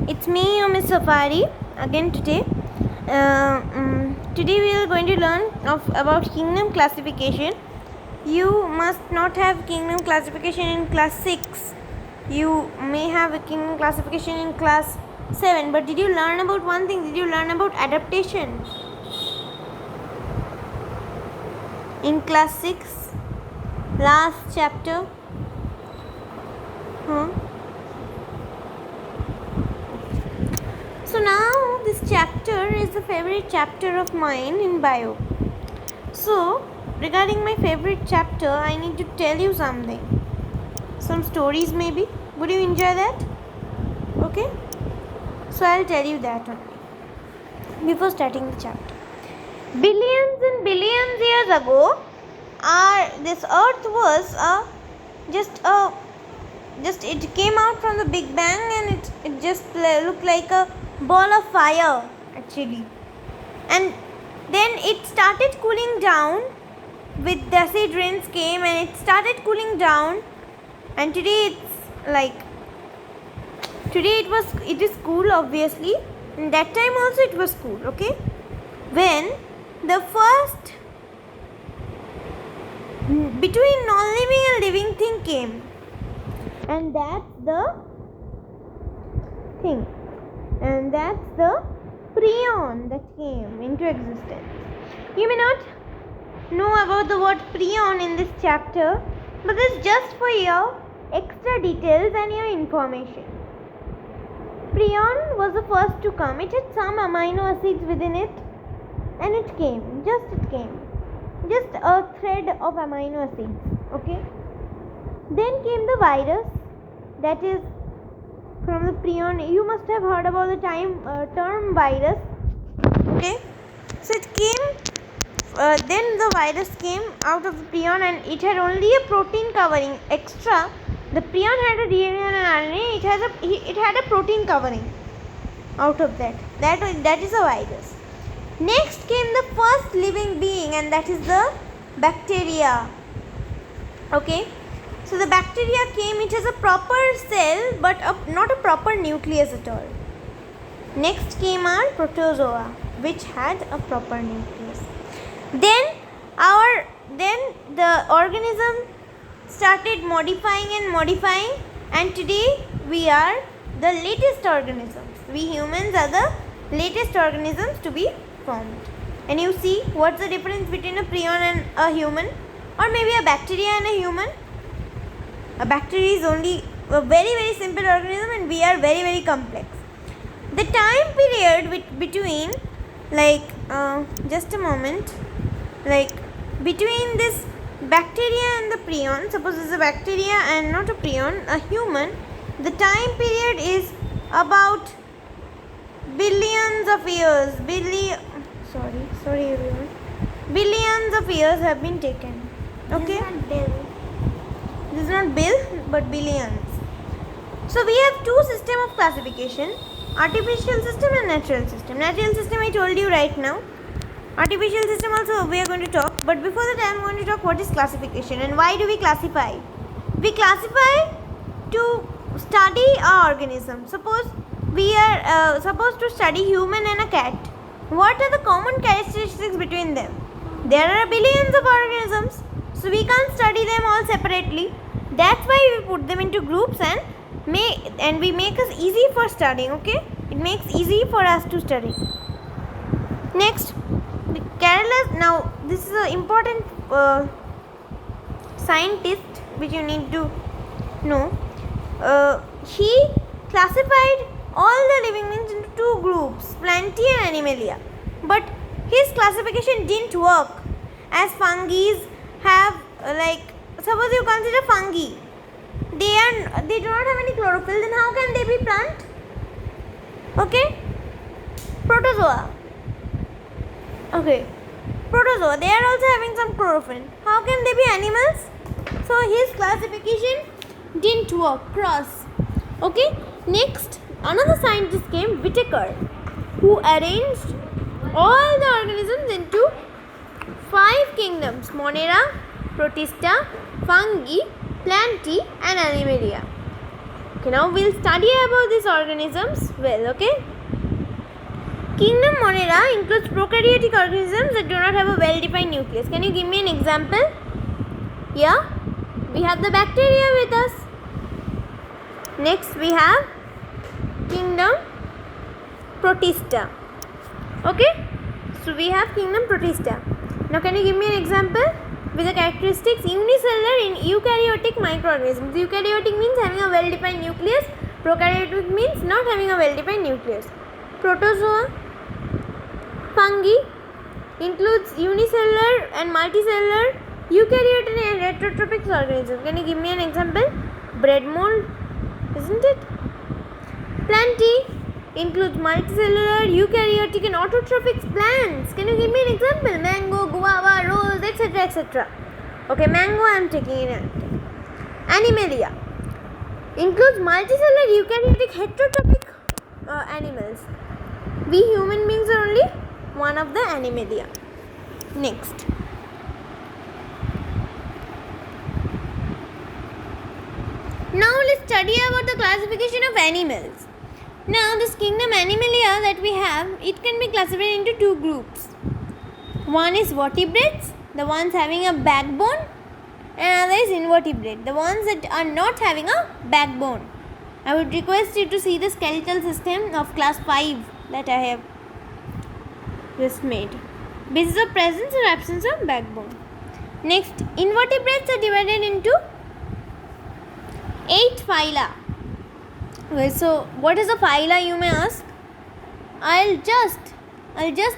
It's me, Miss Safari, again today. Today we are going to learn about kingdom classification. You must not have kingdom classification in class 6. You may have a kingdom classification in class 7. But did you learn about one thing? Did you learn about adaptation? In class 6, last chapter. So now this chapter is a favorite chapter of mine in bio. So regarding my favorite chapter, I need to tell you something. Some stories maybe. Would you enjoy that? Okay. So I'll tell you that only before starting the chapter. Billions and billions years ago, this earth was just it came out from the Big Bang, and it just looked like a ball of fire actually, and then it started cooling down with the acid rains came, and it started cooling down, and today it is cool obviously, and that time also it was cool. Okay, when the first between non-living and living thing came, and that's the thing, and that's the prion that came into existence. You may not know about the word prion in this chapter, but it's just for your extra details and your information. Prion was the first to come. It had some amino acids within it, and it came just a thread of amino acids. Okay, then came the virus, that is from the prion. You must have heard about the term virus. Okay, so it came, then the virus came out of the prion, and it had only a protein covering extra. The prion had a DNA and an RNA. It had a protein covering out of that is a virus. Next came the first living being, and that is the bacteria. Okay, so the bacteria came. It has a proper cell, but not a proper nucleus at all. Next came our protozoa, which had a proper nucleus. Then the organism started modifying, and today we are the latest organisms. We humans are the latest organisms to be formed. And you see, what's the difference between a prion and a human, or maybe a bacteria and a human? A bacteria is only a very, very simple organism, and we are very, very complex. The time period between just a moment, between this bacteria and the prion, suppose it's a bacteria and not a prion, a human, the time period is about billions of years. Sorry everyone. Billions of years have been taken. Okay? This is not bill, but billions. So we have two systems of classification: artificial system and natural system. Natural system I told you right now. Artificial system also we are going to talk. But before that, I am going to talk what is classification and why do we classify. We classify to study our organism. Suppose we are supposed to study human and a cat. What are the common characteristics between them? There are billions of organisms, so we can't study them all separately. That's why we put them into groups, and we make us easy for studying. Okay, it makes easy for us to study. Next, now this is an important scientist which you need to know. He classified all the living things into two groups, Plantae and Animalia. But his classification didn't work, as fungi have suppose you consider fungi, they do not have any chlorophyll, then how can they be plant? Okay, protozoa, they are also having some chlorophyll. How can they be animals? So his classification didn't work. Cross. Okay, next another scientist came, Whittaker, who arranged all the organisms into 5 kingdoms: Monera, Protista, Fungi, Plantae and Animalia. Okay, now we'll study about these organisms well, okay? Kingdom Monera includes prokaryotic organisms that do not have a well-defined nucleus. Can you give me an example? Yeah, we have the bacteria with us. Next we have Kingdom Protista. Okay, so we have Kingdom Protista. Now can you give me an example with the characteristics? Unicellular in eukaryotic microorganisms. Eukaryotic means having a well-defined nucleus. Prokaryotic means not having a well-defined nucleus. Protozoa. Fungi includes unicellular and multicellular eukaryotic and heterotrophic organisms. Can you give me an example? Bread mold, isn't it? Plantae includes multicellular, eukaryotic and autotrophic plants. Can you give me an example? Mango, guava, rose, etc. etc. Okay, mango I am taking it. Animalia includes multicellular, eukaryotic, heterotrophic animals. We human beings are only one of the animalia. Next. Now let's study about the classification of animals. Now this kingdom Animalia that we have, it can be classified into two groups. One is vertebrates, the ones having a backbone, and other is invertebrate, the ones that are not having a backbone. I would request you to see the skeletal system of class 5 that I have just made. Basis of presence or absence of backbone. Next, invertebrates are divided into 8 phyla. Well, so what is a phyla, you may ask? I'll just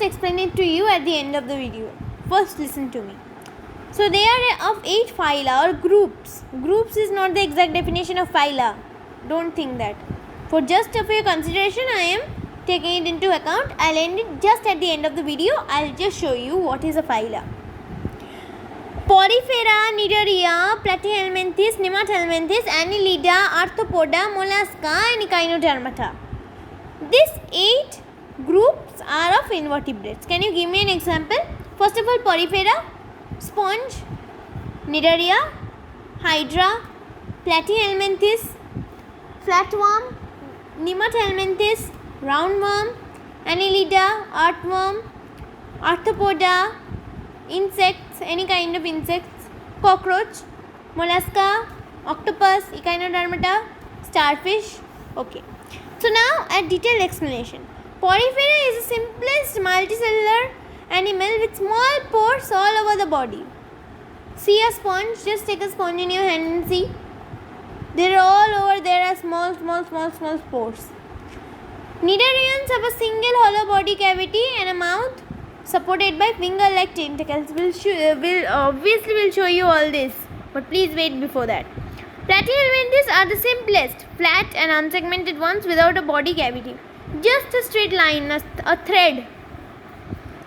explain it to you at the end of the video. First listen to me. So they are of 8 phyla or groups. Groups is not the exact definition of phyla. Don't think that. For just of your consideration, I am taking it into account. I'll end it just at the end of the video. I'll just show you what is a phyla. Porifera, Nidaria, Platyhelminthes, Nemathelminthes, Annelida, Arthropoda, Mollusca and Echinodermata. These 8 groups are of invertebrates. Can you give me an example? First of all, Porifera, sponge, Nidaria, Hydra, Platyhelminthes, flatworm, Nemathelminthes, roundworm, Annelida, earthworm, Arthropoda, insects, any kind of insects, cockroach, mollusca, octopus, echinodermata, starfish. Okay. So now a detailed explanation. Porifera is the simplest multicellular animal with small pores all over the body. See a sponge, just take a sponge in your hand and see. They're all over there are small pores. Nidarians have a single hollow body cavity and a mouth supported by finger-like tentacles. We'll show you all this, but please wait before that. Platyhelminthes are the simplest, flat and unsegmented ones without a body cavity. Just a straight line, a thread.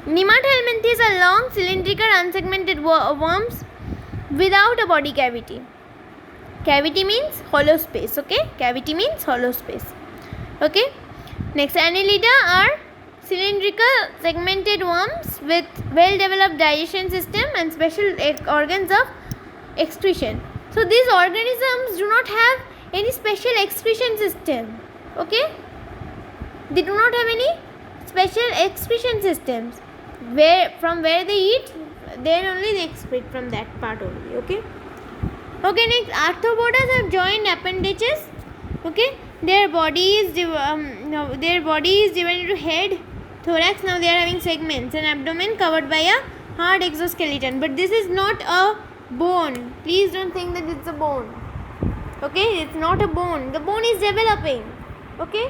Nemathelminthes are long, cylindrical, unsegmented worms without a body cavity. Cavity means hollow space, okay? Cavity means hollow space, okay? Next, Annelida are cylindrical segmented worms with well-developed digestion system and special organs of excretion. So these organisms do not have any special excretion system. Okay? They do not have any special excretion systems. From where they eat, then only they excrete from that part only. Okay? Okay, next, arthropodas have joined appendages. Okay? Their body is divided into head, thorax. Now they are having segments, and abdomen covered by a hard exoskeleton. But this is not a bone. Please don't think that it's a bone. Okay, it's not a bone. The bone is developing. Okay.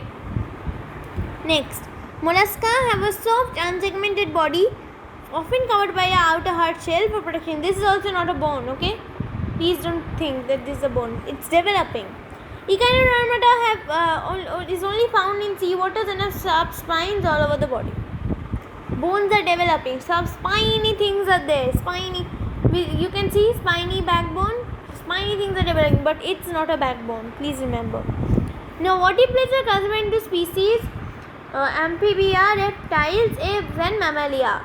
Next, mollusca have a soft, unsegmented body, often covered by a outer hard shell for protection. This is also not a bone. Okay. Please don't think that this is a bone. It's developing. Echinodermata is only found in sea waters and have sharp spines all over the body. Bones are developing. Some spiny things are there. You can see spiny backbone. Spiny things are developing, but it's not a backbone. Please remember. Now, vertebrates are classified into species: amphibia, reptiles, apes, and mammalia.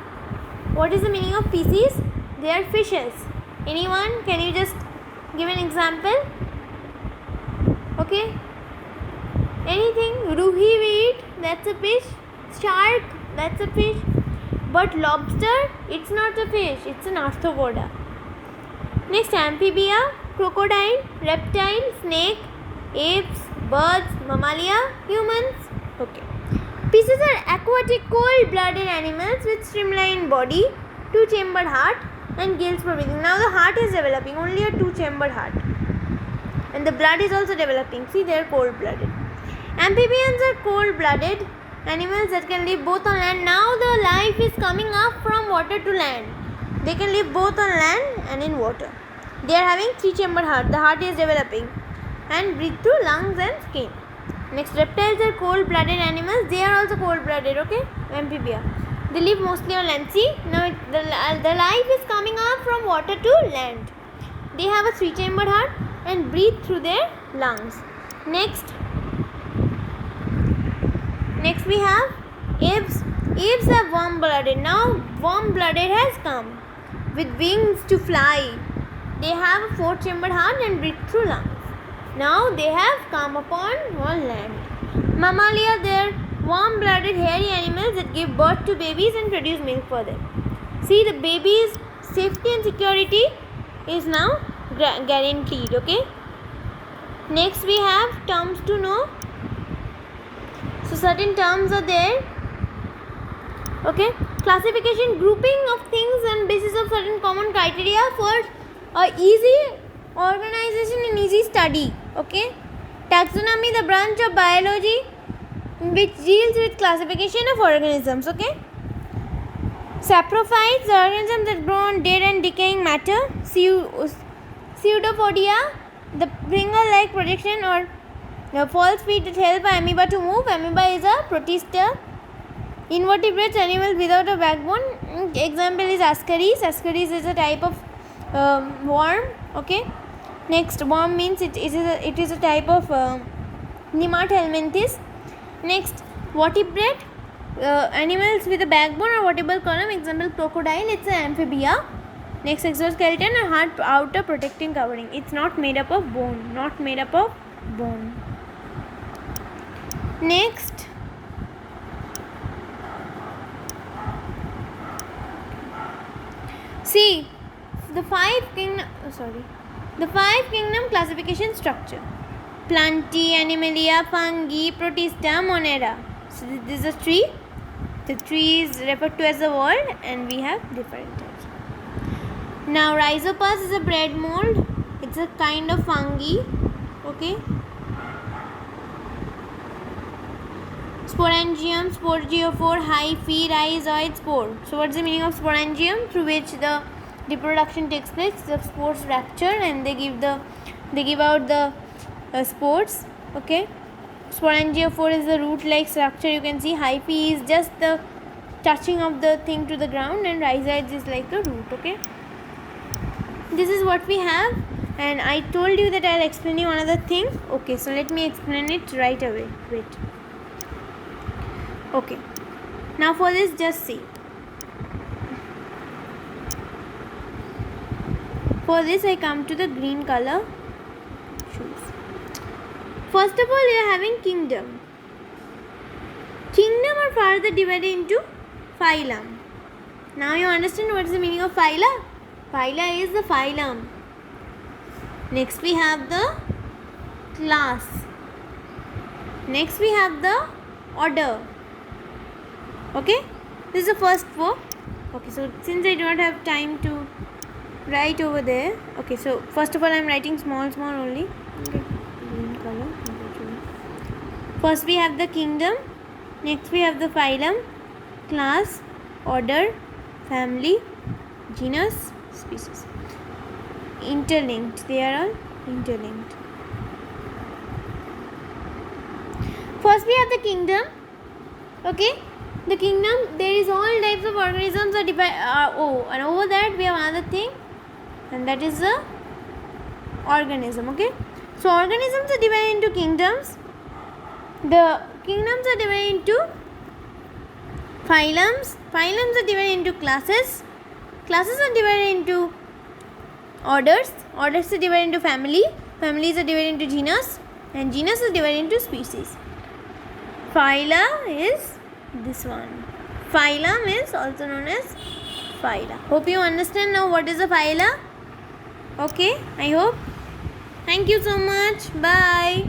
What is the meaning of species? They are fishes. Anyone? Can you just give an example? Okay. Anything. Ruhi we eat, that's a fish. Shark, that's a fish. But lobster, it's not a fish, it's an arthropoda. Next, amphibia, crocodile, reptile, snake, apes, birds, mammalia, humans. Okay. Fishes are aquatic cold-blooded animals with streamlined body, two-chambered heart and gills for breathing. Now the heart is developing, only a two-chambered heart. And the blood is also developing. See, they are cold-blooded. Amphibians are cold-blooded animals that can live both on land. Now the life is coming up from water to land. They can live both on land and in water. They are having three-chambered heart. The heart is developing and breathe through lungs and skin. Next, reptiles are cold-blooded animals. They are also cold-blooded, okay? Amphibia. They live mostly on land. See, now the life is coming up from water to land. They have a three-chambered heart and breathe through their lungs. Next we have apes. Apes are warm-blooded. Now warm-blooded has come with wings to fly. They have a four-chambered heart and breathe through lungs. Now they have come upon land. Mammalia, they are warm-blooded hairy animals that give birth to babies and produce milk for them. See, the baby's safety and security is now guaranteed, okay? Next we have terms to know. So certain terms are there, okay? Classification, grouping of things on basis of certain common criteria for easy organization and easy study, okay? Taxonomy, the branch of biology which deals with classification of organisms, okay? Saprophytes, the organisms that grow on dead and decaying matter. Pseudopodia, the finger-like projection or false feet that help amoeba to move. Amoeba is a protista. Invertebrates, animals without a backbone. Example is Ascaris. Ascaris is a type of worm, okay? Next, worm means it is a type of Nemathelminthes. Next, vertebrate, animals with a backbone or vertebral column. Example, crocodile, it's an amphibia. Next, exoskeleton, a hard outer protecting covering. It's not made up of bone. Next, see the five kingdom classification structure: Plantae, Animalia, Fungi, Protista, Monera. So this is a tree. The tree is referred to as the world, and we have different types. Now Rhizopus is a bread mold. It's a kind of fungi, okay? Sporangium, Sporgiophore, hyphae, rhizoid, spore. So what's the meaning of sporangium? Through which the reproduction takes place. The spores fracture and they give out the spores, okay? Sporangiophore is the root-like structure, you can see. Hyphae is just the touching of the thing to the ground, and rhizoids is like the root, okay? This is what we have, and I told you that I'll explain you another thing. Okay, so let me explain it right away. Wait. Okay, now for this, just see. For this, I come to the green color shoes. First of all, you are having kingdom. Kingdom are further divided into phylum. Now you understand what is the meaning of phyla? Phyla is the phylum. Next we have the class. Next we have the order. Okay, this is the first four. Okay, so since I do not have time to write over there, okay, so first of all I am writing small only. Okay, green color. First we have the kingdom. Next we have the phylum, class, order, family, genus, species. Interlinked, they are all interlinked. First we have the kingdom. Okay, the kingdom, there is all types of organisms are divided. And over that we have another thing, and that is the organism. Okay, so organisms are divided into kingdoms. The kingdoms are divided into phylums. Phylums are divided into classes. Classes are divided into orders. Orders are divided into family. Families are divided into genus, and genus is divided into species. Phyla is this one. Phylum is also known as phyla. Hope you understand now what is a phyla. Okay, I hope. Thank you so much. Bye.